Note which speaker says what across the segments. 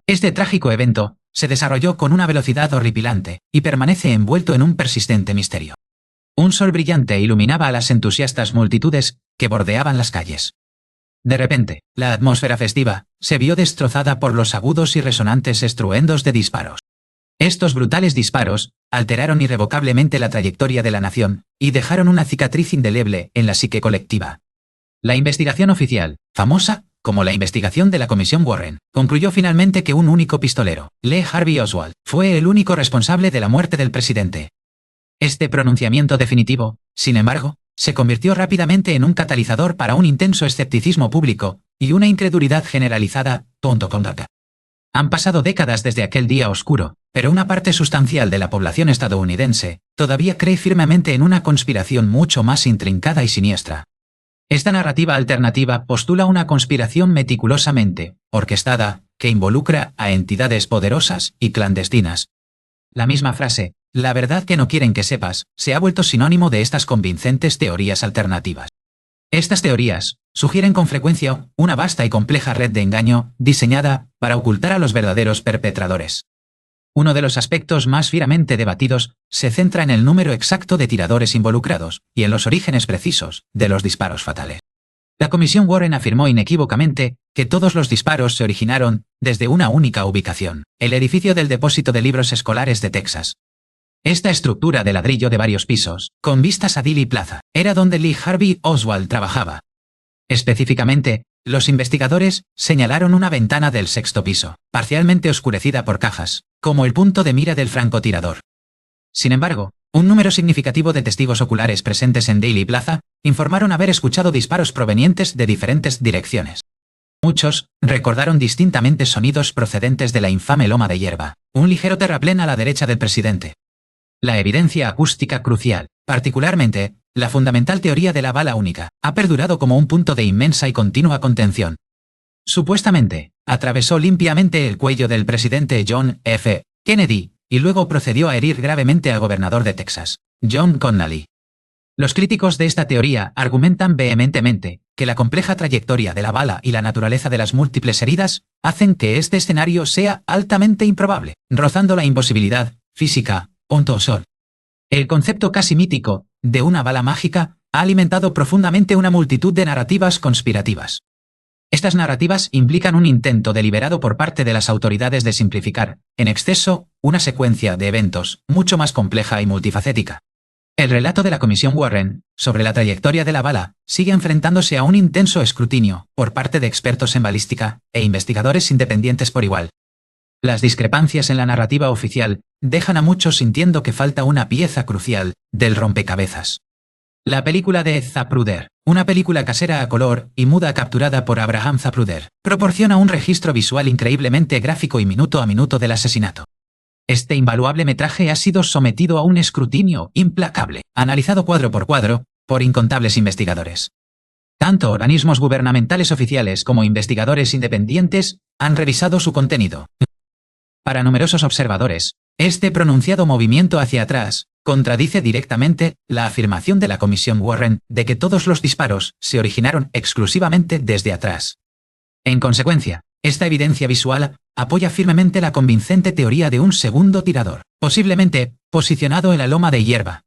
Speaker 1: Este trágico evento se desarrolló con una velocidad horripilante y permanece envuelto en un persistente misterio. Un sol brillante iluminaba a las entusiastas multitudes que bordeaban las calles. De repente, la atmósfera festiva se vio destrozada por los agudos y resonantes estruendos de disparos. Estos brutales disparos alteraron irrevocablemente la trayectoria de la nación y dejaron una cicatriz indeleble en la psique colectiva. La investigación oficial, famosa como la investigación de la Comisión Warren, concluyó finalmente que un único pistolero, Lee Harvey Oswald, fue el único responsable de la muerte del presidente. Este pronunciamiento definitivo, sin embargo, se convirtió rápidamente en un catalizador para un intenso escepticismo público y una incredulidad generalizada. Han pasado décadas desde aquel día oscuro, pero una parte sustancial de la población estadounidense todavía cree firmemente en una conspiración mucho más intrincada y siniestra. Esta narrativa alternativa postula una conspiración meticulosamente orquestada que involucra a entidades poderosas y clandestinas. La misma frase, la verdad que no quieren que sepas, se ha vuelto sinónimo de estas convincentes teorías alternativas. Estas teorías sugieren con frecuencia una vasta y compleja red de engaño diseñada para ocultar a los verdaderos perpetradores. Uno de los aspectos más fieramente debatidos se centra en el número exacto de tiradores involucrados y en los orígenes precisos de los disparos fatales. La Comisión Warren afirmó inequívocamente que todos los disparos se originaron desde una única ubicación, el edificio del depósito de libros escolares de Texas. Esta estructura de ladrillo de varios pisos, con vistas a Dealey Plaza, era donde Lee Harvey Oswald trabajaba. Específicamente, los investigadores señalaron una ventana del sexto piso, parcialmente oscurecida por cajas, como el punto de mira del francotirador. Sin embargo, un número significativo de testigos oculares presentes en Dealey Plaza informaron haber escuchado disparos provenientes de diferentes direcciones. Muchos recordaron distintamente sonidos procedentes de la infame loma de hierba, un ligero terraplén a la derecha del presidente. La evidencia acústica crucial, particularmente la fundamental teoría de la bala única, ha perdurado como un punto de inmensa y continua contención. Supuestamente, atravesó limpiamente el cuello del presidente John F. Kennedy y luego procedió a herir gravemente al gobernador de Texas, John Connally. Los críticos de esta teoría argumentan vehementemente que la compleja trayectoria de la bala y la naturaleza de las múltiples heridas hacen que este escenario sea altamente improbable, rozando la imposibilidad física. El concepto casi mítico de una bala mágica ha alimentado profundamente una multitud de narrativas conspirativas. Estas narrativas implican un intento deliberado por parte de las autoridades de simplificar, en exceso, una secuencia de eventos mucho más compleja y multifacética. El relato de la Comisión Warren sobre la trayectoria de la bala sigue enfrentándose a un intenso escrutinio por parte de expertos en balística e investigadores independientes por igual. Las discrepancias en la narrativa oficial dejan a muchos sintiendo que falta una pieza crucial del rompecabezas. La película de Zapruder, una película casera a color y muda capturada por Abraham Zapruder, proporciona un registro visual increíblemente gráfico y minuto a minuto del asesinato. Este invaluable metraje ha sido sometido a un escrutinio implacable, analizado cuadro por cuadro, por incontables investigadores. Tanto organismos gubernamentales oficiales como investigadores independientes han revisado su contenido. Para numerosos observadores, este pronunciado movimiento hacia atrás contradice directamente la afirmación de la Comisión Warren de que todos los disparos se originaron exclusivamente desde atrás. En consecuencia, esta evidencia visual apoya firmemente la convincente teoría de un segundo tirador, posiblemente posicionado en la loma de hierba.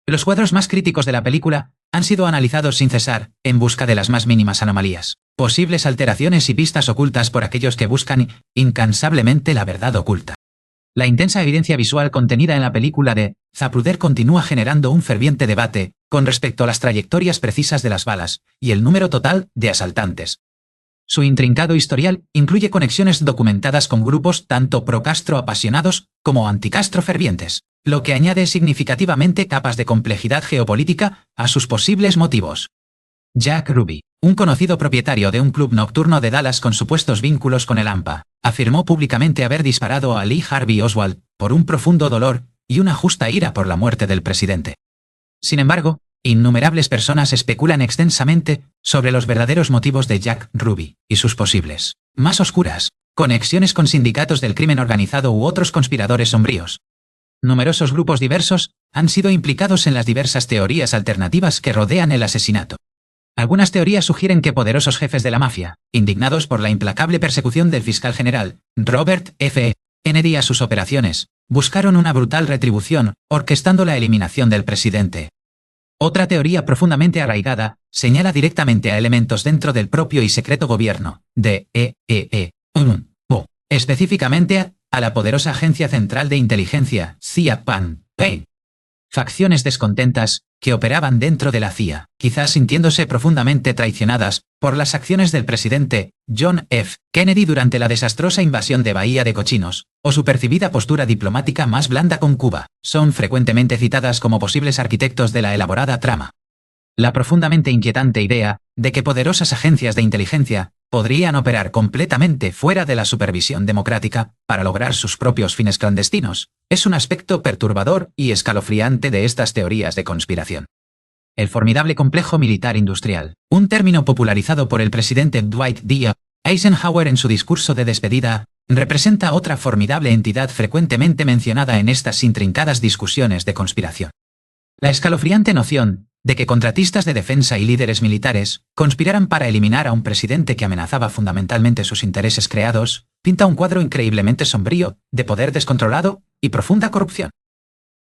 Speaker 1: Los cuadros más críticos de la película han sido analizados sin cesar, en busca de las más mínimas anomalías, posibles alteraciones y pistas ocultas por aquellos que buscan incansablemente la verdad oculta. La intensa evidencia visual contenida en la película de Zapruder continúa generando un ferviente debate con respecto a las trayectorias precisas de las balas y el número total de asaltantes. Su intrincado historial incluye conexiones documentadas con grupos tanto pro-Castro apasionados como anti-Castro fervientes, lo que añade significativamente capas de complejidad geopolítica a sus posibles motivos. Jack Ruby, un conocido propietario de un club nocturno de Dallas con supuestos vínculos con el AMPA, afirmó públicamente haber disparado a Lee Harvey Oswald por un profundo dolor y una justa ira por la muerte del presidente. Sin embargo, innumerables personas especulan extensamente sobre los verdaderos motivos de Jack Ruby y sus posibles, más oscuras, conexiones con sindicatos del crimen organizado u otros conspiradores sombríos. Numerosos grupos diversos han sido implicados en las diversas teorías alternativas que rodean el asesinato. Algunas teorías sugieren que poderosos jefes de la mafia, indignados por la implacable persecución del fiscal general, Robert F. Kennedy a sus operaciones, buscaron una brutal retribución, orquestando la eliminación del presidente. Otra teoría profundamente arraigada señala directamente a elementos dentro del propio y secreto gobierno de o específicamente a la poderosa Agencia Central de Inteligencia, CIA-PAN, facciones descontentas que operaban dentro de la CIA, quizás sintiéndose profundamente traicionadas por las acciones del presidente John F. Kennedy durante la desastrosa invasión de Bahía de Cochinos, o su percibida postura diplomática más blanda con Cuba, son frecuentemente citadas como posibles arquitectos de la elaborada trama. La profundamente inquietante idea de que poderosas agencias de inteligencia podrían operar completamente fuera de la supervisión democrática para lograr sus propios fines clandestinos es un aspecto perturbador y escalofriante de estas teorías de conspiración. El formidable complejo militar industrial, un término popularizado por el presidente Dwight D. Eisenhower en su discurso de despedida, representa otra formidable entidad frecuentemente mencionada en estas intrincadas discusiones de conspiración. La escalofriante noción de que contratistas de defensa y líderes militares conspiraran para eliminar a un presidente que amenazaba fundamentalmente sus intereses creados, pinta un cuadro increíblemente sombrío de poder descontrolado y profunda corrupción.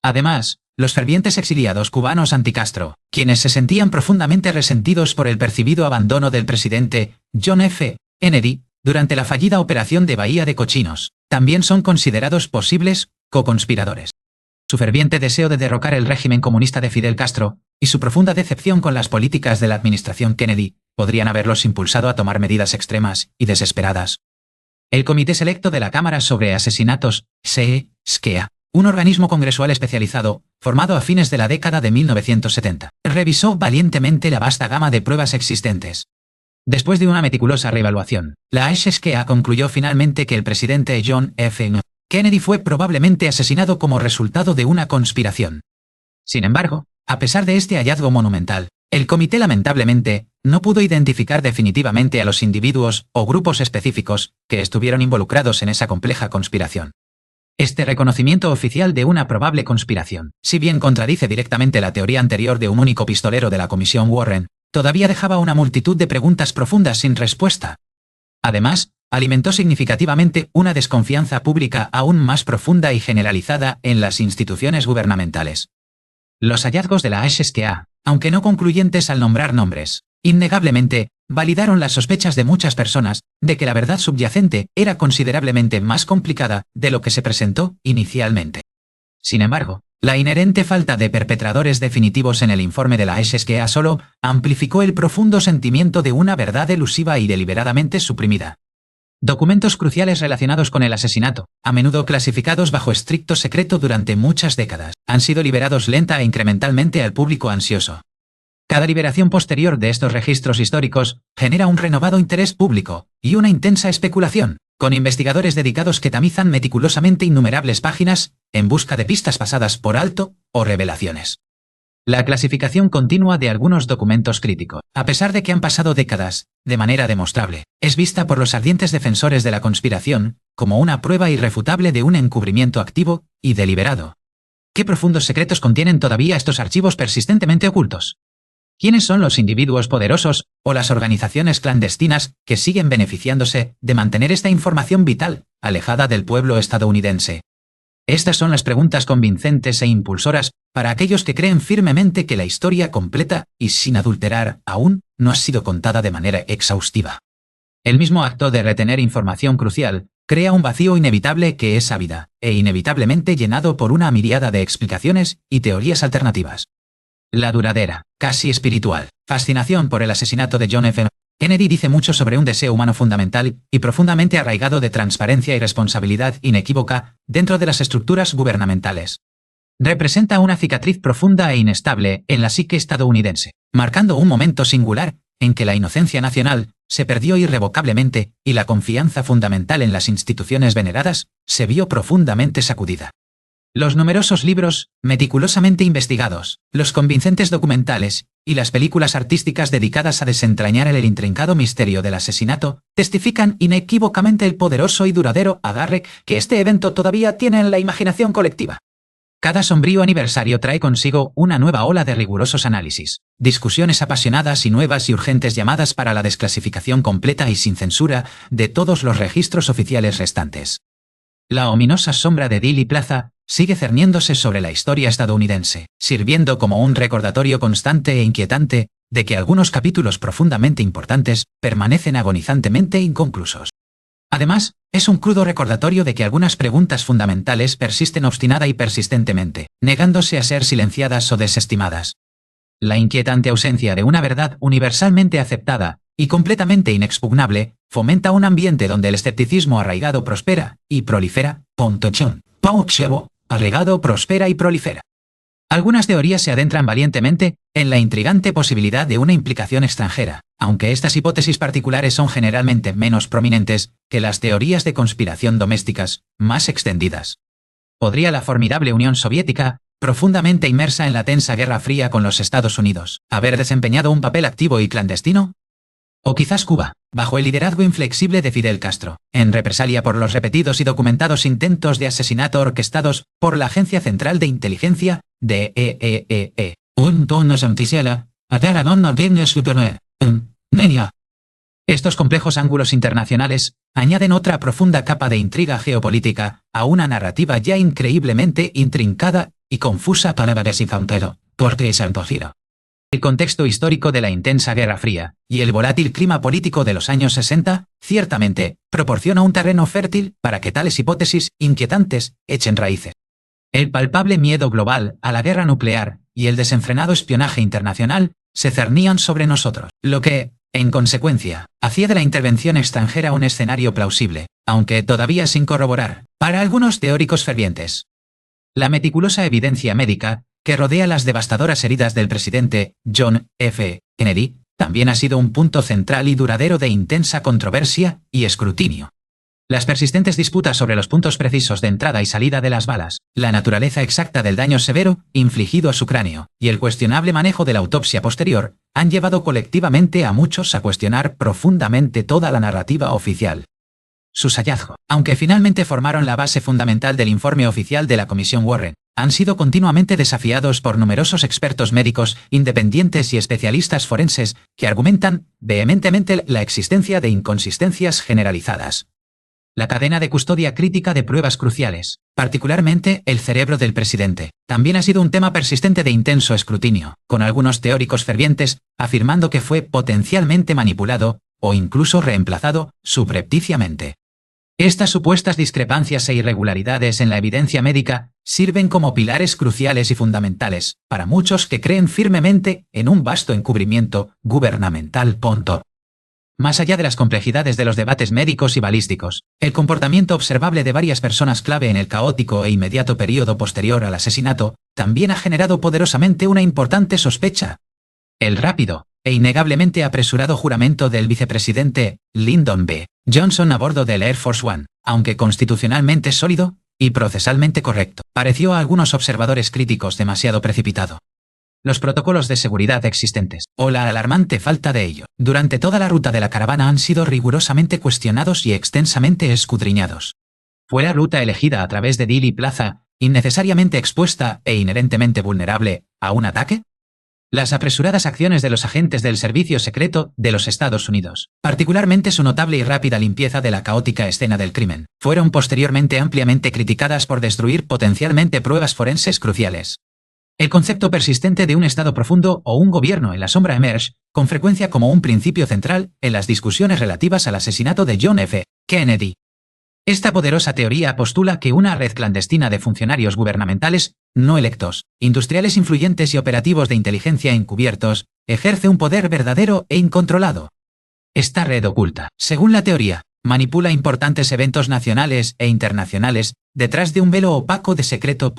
Speaker 1: Además, los fervientes exiliados cubanos anti-Castro, quienes se sentían profundamente resentidos por el percibido abandono del presidente John F. Kennedy durante la fallida operación de Bahía de Cochinos, también son considerados posibles co-conspiradores. Su ferviente deseo de derrocar el régimen comunista de Fidel Castro y su profunda decepción con las políticas de la administración Kennedy podrían haberlos impulsado a tomar medidas extremas y desesperadas. El Comité Selecto de la Cámara sobre Asesinatos, SKEA, un organismo congresual especializado, formado a fines de la década de 1970, revisó valientemente la vasta gama de pruebas existentes. Después de una meticulosa reevaluación, la SKEA concluyó finalmente que el presidente John F. Kennedy fue probablemente asesinado como resultado de una conspiración. Sin embargo, a pesar de este hallazgo monumental, el comité lamentablemente no pudo identificar definitivamente a los individuos o grupos específicos que estuvieron involucrados en esa compleja conspiración. Este reconocimiento oficial de una probable conspiración, si bien contradice directamente la teoría anterior de un único pistolero de la Comisión Warren, todavía dejaba una multitud de preguntas profundas sin respuesta. Además, alimentó significativamente una desconfianza pública aún más profunda y generalizada en las instituciones gubernamentales. Los hallazgos de la SKEA, aunque no concluyentes al nombrar nombres, innegablemente validaron las sospechas de muchas personas de que la verdad subyacente era considerablemente más complicada de lo que se presentó inicialmente. Sin embargo, la inherente falta de perpetradores definitivos en el informe de la SKEA solo amplificó el profundo sentimiento de una verdad elusiva y deliberadamente suprimida. Documentos cruciales relacionados con el asesinato, a menudo clasificados bajo estricto secreto durante muchas décadas, han sido liberados lenta e incrementalmente al público ansioso. Cada liberación posterior de estos registros históricos genera un renovado interés público y una intensa especulación, con investigadores dedicados que tamizan meticulosamente innumerables páginas en busca de pistas pasadas por alto o revelaciones. La clasificación continua de algunos documentos críticos, a pesar de que han pasado décadas, de manera demostrable, es vista por los ardientes defensores de la conspiración como una prueba irrefutable de un encubrimiento activo y deliberado. ¿Qué profundos secretos contienen todavía estos archivos persistentemente ocultos? ¿Quiénes son los individuos poderosos o las organizaciones clandestinas que siguen beneficiándose de mantener esta información vital, alejada del pueblo estadounidense? Estas son las preguntas convincentes e impulsoras para aquellos que creen firmemente que la historia completa y sin adulterar aún no ha sido contada de manera exhaustiva. El mismo acto de retener información crucial crea un vacío inevitable que es ávida e inevitablemente llenado por una miríada de explicaciones y teorías alternativas. La duradera, casi espiritual, fascinación por el asesinato de John F. Kennedy dice mucho sobre un deseo humano fundamental y profundamente arraigado de transparencia y responsabilidad inequívoca dentro de las estructuras gubernamentales. Representa una cicatriz profunda e inestable en la psique estadounidense, marcando un momento singular en que la inocencia nacional se perdió irrevocablemente y la confianza fundamental en las instituciones veneradas se vio profundamente sacudida. Los numerosos libros, meticulosamente investigados, los convincentes documentales y las películas artísticas dedicadas a desentrañar el intrincado misterio del asesinato testifican inequívocamente el poderoso y duradero agarre que este evento todavía tiene en la imaginación colectiva. Cada sombrío aniversario trae consigo una nueva ola de rigurosos análisis, discusiones apasionadas y nuevas y urgentes llamadas para la desclasificación completa y sin censura de todos los registros oficiales restantes. La ominosa sombra de Dealey Plaza sigue cerniéndose sobre la historia estadounidense, sirviendo como un recordatorio constante e inquietante de que algunos capítulos profundamente importantes permanecen agonizantemente inconclusos. Además, es un crudo recordatorio de que algunas preguntas fundamentales persisten obstinada y persistentemente, negándose a ser silenciadas o desestimadas. La inquietante ausencia de una verdad universalmente aceptada y completamente inexpugnable fomenta un ambiente donde el escepticismo arraigado prospera y prolifera. Arraigado, prospera y prolifera. Algunas teorías se adentran valientemente en la intrigante posibilidad de una implicación extranjera, aunque estas hipótesis particulares son generalmente menos prominentes que las teorías de conspiración domésticas más extendidas. ¿Podría la formidable Unión Soviética, profundamente inmersa en la tensa Guerra Fría con los Estados Unidos, haber desempeñado un papel activo y clandestino? O quizás Cuba, bajo el liderazgo inflexible de Fidel Castro, en represalia por los repetidos y documentados intentos de asesinato orquestados por la Agencia Central de Inteligencia de EEE. Estos complejos ángulos internacionales añaden otra profunda capa de intriga geopolítica a una narrativa ya increíblemente intrincada y confusa para desinfantero, porque es giro. El contexto histórico de la intensa Guerra Fría y el volátil clima político de los años 60, ciertamente, proporciona un terreno fértil para que tales hipótesis inquietantes echen raíces. El palpable miedo global a la guerra nuclear y el desenfrenado espionaje internacional se cernían sobre nosotros, lo que, en consecuencia, hacía de la intervención extranjera un escenario plausible, aunque todavía sin corroborar, para algunos teóricos fervientes. La meticulosa evidencia médica que rodea las devastadoras heridas del presidente John F. Kennedy también ha sido un punto central y duradero de intensa controversia y escrutinio. Las persistentes disputas sobre los puntos precisos de entrada y salida de las balas, la naturaleza exacta del daño severo infligido a su cráneo y el cuestionable manejo de la autopsia posterior han llevado colectivamente a muchos a cuestionar profundamente toda la narrativa oficial. Sus hallazgos, aunque finalmente formaron la base fundamental del informe oficial de la Comisión Warren, han sido continuamente desafiados por numerosos expertos médicos, independientes y especialistas forenses que argumentan vehementemente la existencia de inconsistencias generalizadas. La cadena de custodia crítica de pruebas cruciales, particularmente el cerebro del presidente, también ha sido un tema persistente de intenso escrutinio, con algunos teóricos fervientes afirmando que fue potencialmente manipulado o incluso reemplazado subrepticiamente. Estas supuestas discrepancias e irregularidades en la evidencia médica sirven como pilares cruciales y fundamentales para muchos que creen firmemente en un vasto encubrimiento gubernamental. Más allá de las complejidades de los debates médicos y balísticos, el comportamiento observable de varias personas clave en el caótico e inmediato período posterior al asesinato también ha generado poderosamente una importante sospecha. El rápido e innegablemente apresurado juramento del vicepresidente Lyndon B. Johnson a bordo del Air Force One, aunque constitucionalmente sólido y procesalmente correcto, pareció a algunos observadores críticos demasiado precipitado. Los protocolos de seguridad existentes, o la alarmante falta de ello, durante toda la ruta de la caravana han sido rigurosamente cuestionados y extensamente escudriñados. ¿Fue la ruta elegida a través de Dealey Plaza innecesariamente expuesta e inherentemente vulnerable a un ataque? Las apresuradas acciones de los agentes del Servicio Secreto de los Estados Unidos, particularmente su notable y rápida limpieza de la caótica escena del crimen, fueron posteriormente ampliamente criticadas por destruir potencialmente pruebas forenses cruciales. El concepto persistente de un Estado profundo o un gobierno en la sombra emerge, con frecuencia como un principio central en las discusiones relativas al asesinato de John F. Kennedy. Esta poderosa teoría postula que una red clandestina de funcionarios gubernamentales no electos, industriales influyentes y operativos de inteligencia encubiertos, ejerce un poder verdadero e incontrolado. Esta red oculta, según la teoría, manipula importantes eventos nacionales e internacionales detrás de un velo opaco de secreto.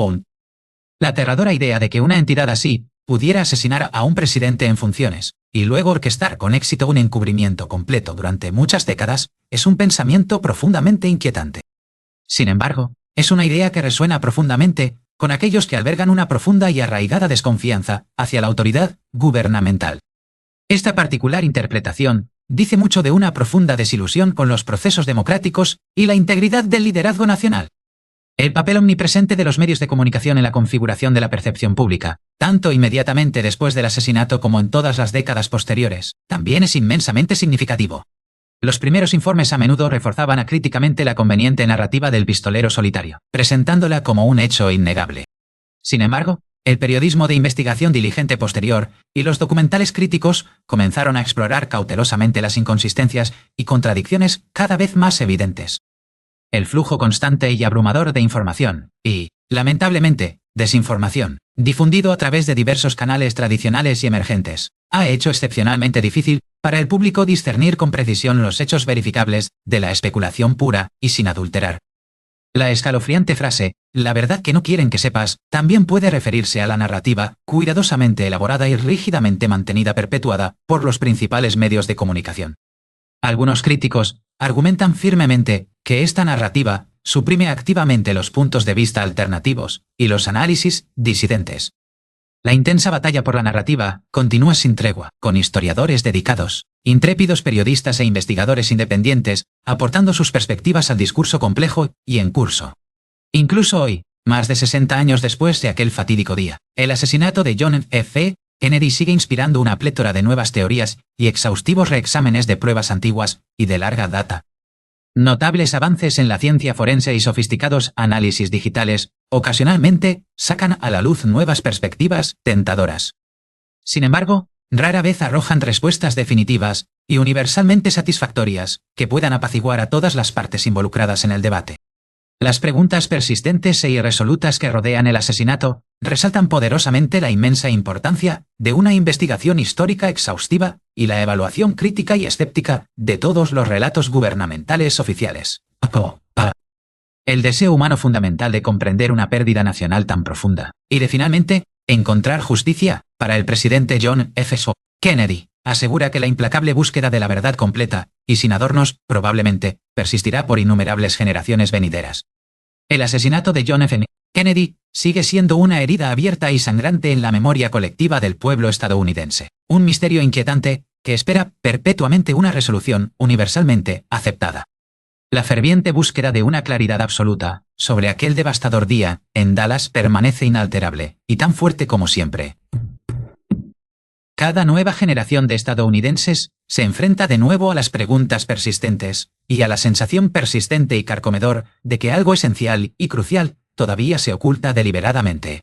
Speaker 1: La aterradora idea de que una entidad así pudiera asesinar a un presidente en funciones y luego orquestar con éxito un encubrimiento completo durante muchas décadas es un pensamiento profundamente inquietante. Sin embargo, es una idea que resuena profundamente con aquellos que albergan una profunda y arraigada desconfianza hacia la autoridad gubernamental. Esta particular interpretación dice mucho de una profunda desilusión con los procesos democráticos y la integridad del liderazgo nacional. El papel omnipresente de los medios de comunicación en la configuración de la percepción pública, tanto inmediatamente después del asesinato como en todas las décadas posteriores, también es inmensamente significativo. Los primeros informes a menudo reforzaban acríticamente la conveniente narrativa del pistolero solitario, presentándola como un hecho innegable. Sin embargo, el periodismo de investigación diligente posterior y los documentales críticos comenzaron a explorar cautelosamente las inconsistencias y contradicciones cada vez más evidentes. El flujo constante y abrumador de información y, lamentablemente, desinformación, difundido a través de diversos canales tradicionales y emergentes, ha hecho excepcionalmente difícil para el público discernir con precisión los hechos verificables de la especulación pura y sin adulterar. La escalofriante frase, "la verdad que no quieren que sepas", también puede referirse a la narrativa, cuidadosamente elaborada y rígidamente mantenida perpetuada por los principales medios de comunicación. Algunos críticos argumentan firmemente que esta narrativa suprime activamente los puntos de vista alternativos y los análisis disidentes. La intensa batalla por la narrativa continúa sin tregua, con historiadores dedicados, intrépidos periodistas e investigadores independientes, aportando sus perspectivas al discurso complejo y en curso. Incluso hoy, más de 60 años después de aquel fatídico día, el asesinato de John F. Kennedy sigue inspirando una plétora de nuevas teorías y exhaustivos reexámenes de pruebas antiguas y de larga data. Notables avances en la ciencia forense y sofisticados análisis digitales ocasionalmente sacan a la luz nuevas perspectivas tentadoras. Sin embargo, rara vez arrojan respuestas definitivas y universalmente satisfactorias que puedan apaciguar a todas las partes involucradas en el debate. Las preguntas persistentes e irresolutas que rodean el asesinato resaltan poderosamente la inmensa importancia de una investigación histórica exhaustiva y la evaluación crítica y escéptica de todos los relatos gubernamentales oficiales. El deseo humano fundamental de comprender una pérdida nacional tan profunda y de finalmente encontrar justicia para el presidente John F. Kennedy asegura que la implacable búsqueda de la verdad completa y sin adornos probablemente persistirá por innumerables generaciones venideras. El asesinato de John F. Kennedy sigue siendo una herida abierta y sangrante en la memoria colectiva del pueblo estadounidense, un misterio inquietante que espera perpetuamente una resolución universalmente aceptada. La ferviente búsqueda de una claridad absoluta sobre aquel devastador día en Dallas permanece inalterable y tan fuerte como siempre. Cada nueva generación de estadounidenses se enfrenta de nuevo a las preguntas persistentes y a la sensación persistente y carcomedor de que algo esencial y crucial todavía se oculta deliberadamente.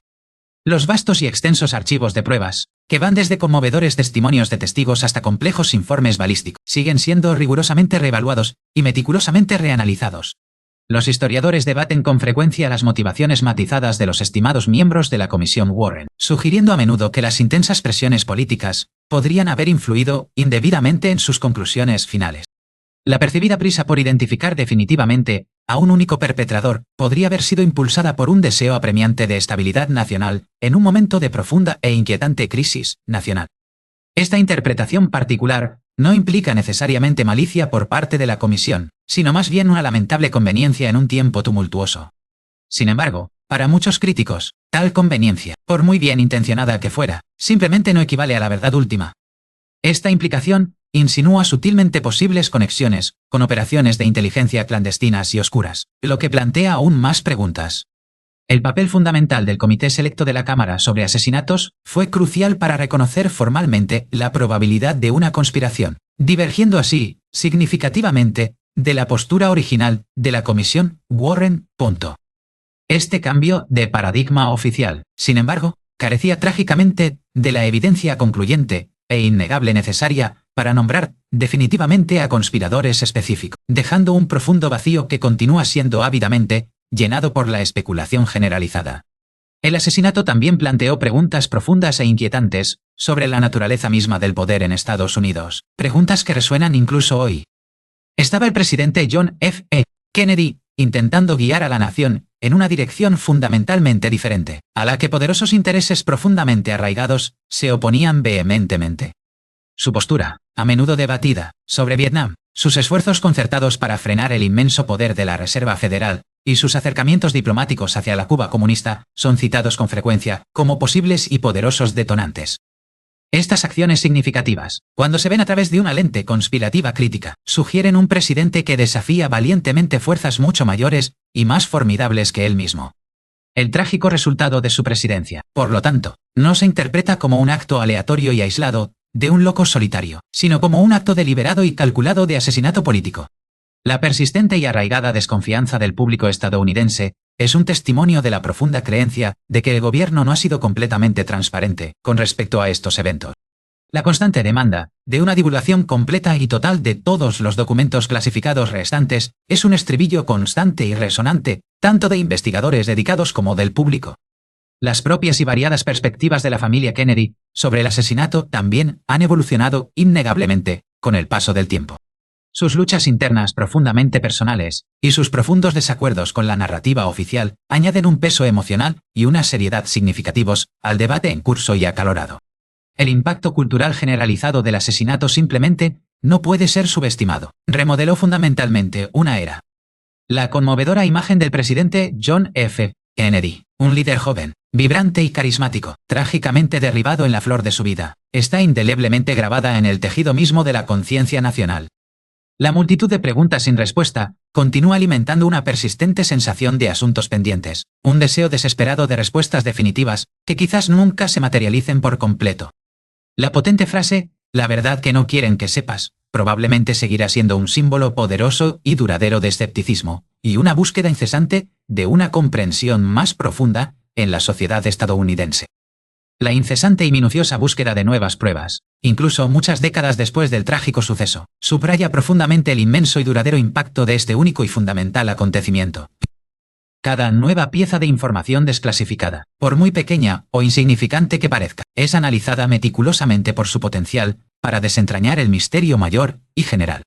Speaker 1: Los vastos y extensos archivos de pruebas, que van desde conmovedores testimonios de testigos hasta complejos informes balísticos, siguen siendo rigurosamente reevaluados y meticulosamente reanalizados. Los historiadores debaten con frecuencia las motivaciones matizadas de los estimados miembros de la Comisión Warren, sugiriendo a menudo que las intensas presiones políticas podrían haber influido indebidamente en sus conclusiones finales. La percibida prisa por identificar definitivamente a un único perpetrador podría haber sido impulsada por un deseo apremiante de estabilidad nacional en un momento de profunda e inquietante crisis nacional. Esta interpretación particular no implica necesariamente malicia por parte de la Comisión, sino más bien una lamentable conveniencia en un tiempo tumultuoso. Sin embargo, para muchos críticos, tal conveniencia, por muy bien intencionada que fuera, simplemente no equivale a la verdad última. Esta implicación insinúa sutilmente posibles conexiones con operaciones de inteligencia clandestinas y oscuras, lo que plantea aún más preguntas. El papel fundamental del Comité Selecto de la Cámara sobre Asesinatos fue crucial para reconocer formalmente la probabilidad de una conspiración, divergiendo así, significativamente, de la postura original de la Comisión Warren. Este cambio de paradigma oficial, sin embargo, carecía trágicamente de la evidencia concluyente e innegable necesaria para nombrar definitivamente a conspiradores específicos, dejando un profundo vacío que continúa siendo ávidamente llenado por la especulación generalizada. El asesinato también planteó preguntas profundas e inquietantes sobre la naturaleza misma del poder en Estados Unidos, preguntas que resuenan incluso hoy. ¿Estaba el presidente John F. Kennedy intentando guiar a la nación en una dirección fundamentalmente diferente, a la que poderosos intereses profundamente arraigados se oponían vehementemente? Su postura, a menudo debatida, sobre Vietnam, sus esfuerzos concertados para frenar el inmenso poder de la Reserva Federal y sus acercamientos diplomáticos hacia la Cuba comunista son citados con frecuencia como posibles y poderosos detonantes. Estas acciones significativas, cuando se ven a través de una lente conspirativa crítica, sugieren un presidente que desafía valientemente fuerzas mucho mayores y más formidables que él mismo. El trágico resultado de su presidencia, por lo tanto, no se interpreta como un acto aleatorio y aislado de un loco solitario, sino como un acto deliberado y calculado de asesinato político. La persistente y arraigada desconfianza del público estadounidense es un testimonio de la profunda creencia de que el gobierno no ha sido completamente transparente con respecto a estos eventos. La constante demanda de una divulgación completa y total de todos los documentos clasificados restantes es un estribillo constante y resonante, tanto de investigadores dedicados como del público. Las propias y variadas perspectivas de la familia Kennedy sobre el asesinato también han evolucionado innegablemente con el paso del tiempo. Sus luchas internas profundamente personales y sus profundos desacuerdos con la narrativa oficial añaden un peso emocional y una seriedad significativos al debate en curso y acalorado. El impacto cultural generalizado del asesinato simplemente no puede ser subestimado. Remodeló fundamentalmente una era. La conmovedora imagen del presidente John F. Kennedy, un líder joven, vibrante y carismático, trágicamente derribado en la flor de su vida, está indeleblemente grabada en el tejido mismo de la conciencia nacional. La multitud de preguntas sin respuesta continúa alimentando una persistente sensación de asuntos pendientes, un deseo desesperado de respuestas definitivas que quizás nunca se materialicen por completo. La potente frase, "la verdad que no quieren que sepas", probablemente seguirá siendo un símbolo poderoso y duradero de escepticismo, y una búsqueda incesante de una comprensión más profunda en la sociedad estadounidense. La incesante y minuciosa búsqueda de nuevas pruebas, incluso muchas décadas después del trágico suceso, subraya profundamente el inmenso y duradero impacto de este único y fundamental acontecimiento. Cada nueva pieza de información desclasificada, por muy pequeña o insignificante que parezca, es analizada meticulosamente por su potencial para desentrañar el misterio mayor y general.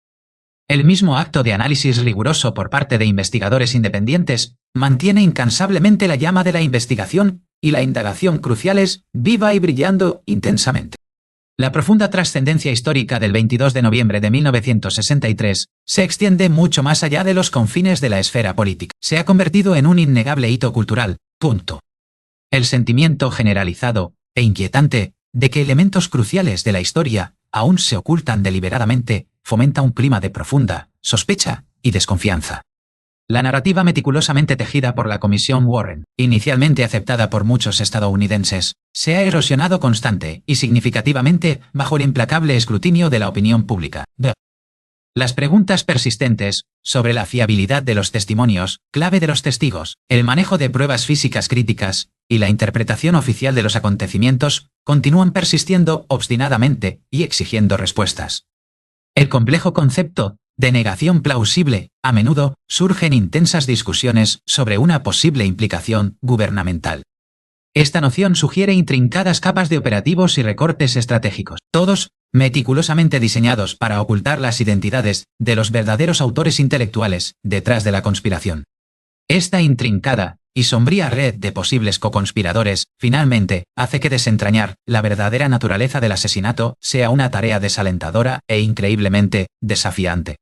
Speaker 1: El mismo acto de análisis riguroso por parte de investigadores independientes mantiene incansablemente la llama de la investigación y la indagación cruciales viva y brillando intensamente. La profunda trascendencia histórica del 22 de noviembre de 1963 se extiende mucho más allá de los confines de la esfera política. Se ha convertido en un innegable hito cultural. Punto. El sentimiento generalizado e inquietante de que elementos cruciales de la historia aún se ocultan deliberadamente fomenta un clima de profunda sospecha y desconfianza. La narrativa meticulosamente tejida por la Comisión Warren, inicialmente aceptada por muchos estadounidenses, se ha erosionado constante y significativamente bajo el implacable escrutinio de la opinión pública. Las preguntas persistentes sobre la fiabilidad de los testimonios, clave de los testigos, el manejo de pruebas físicas críticas y la interpretación oficial de los acontecimientos continúan persistiendo obstinadamente y exigiendo respuestas. El complejo concepto de negación plausible, a menudo, surgen intensas discusiones sobre una posible implicación gubernamental. Esta noción sugiere intrincadas capas de operativos y recortes estratégicos, todos meticulosamente diseñados para ocultar las identidades de los verdaderos autores intelectuales detrás de la conspiración. Esta intrincada y sombría red de posibles coconspiradores, finalmente, hace que desentrañar la verdadera naturaleza del asesinato sea una tarea desalentadora e increíblemente desafiante.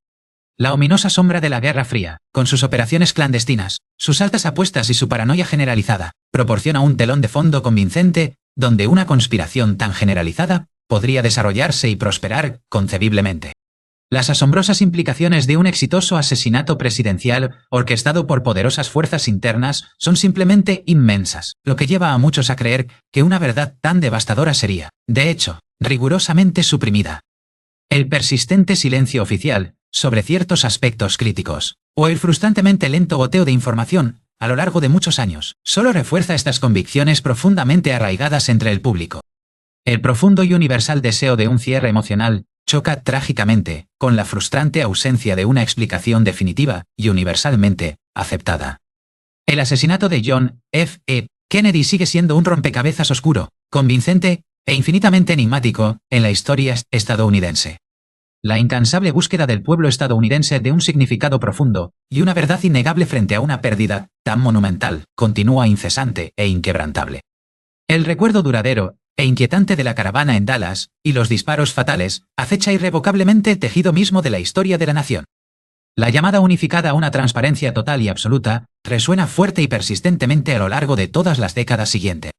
Speaker 1: La ominosa sombra de la Guerra Fría, con sus operaciones clandestinas, sus altas apuestas y su paranoia generalizada, proporciona un telón de fondo convincente donde una conspiración tan generalizada podría desarrollarse y prosperar concebiblemente. Las asombrosas implicaciones de un exitoso asesinato presidencial orquestado por poderosas fuerzas internas son simplemente inmensas, lo que lleva a muchos a creer que una verdad tan devastadora sería, de hecho, rigurosamente suprimida. El persistente silencio oficial sobre ciertos aspectos críticos, o el frustrantemente lento goteo de información a lo largo de muchos años, solo refuerza estas convicciones profundamente arraigadas entre el público. El profundo y universal deseo de un cierre emocional choca trágicamente con la frustrante ausencia de una explicación definitiva y universalmente aceptada. El asesinato de John F. Kennedy sigue siendo un rompecabezas oscuro, convincente e infinitamente enigmático en la historia estadounidense. La incansable búsqueda del pueblo estadounidense de un significado profundo y una verdad innegable frente a una pérdida tan monumental continúa incesante e inquebrantable. El recuerdo duradero e inquietante de la caravana en Dallas y los disparos fatales acecha irrevocablemente el tejido mismo de la historia de la nación. La llamada unificada a una transparencia total y absoluta resuena fuerte y persistentemente a lo largo de todas las décadas siguientes.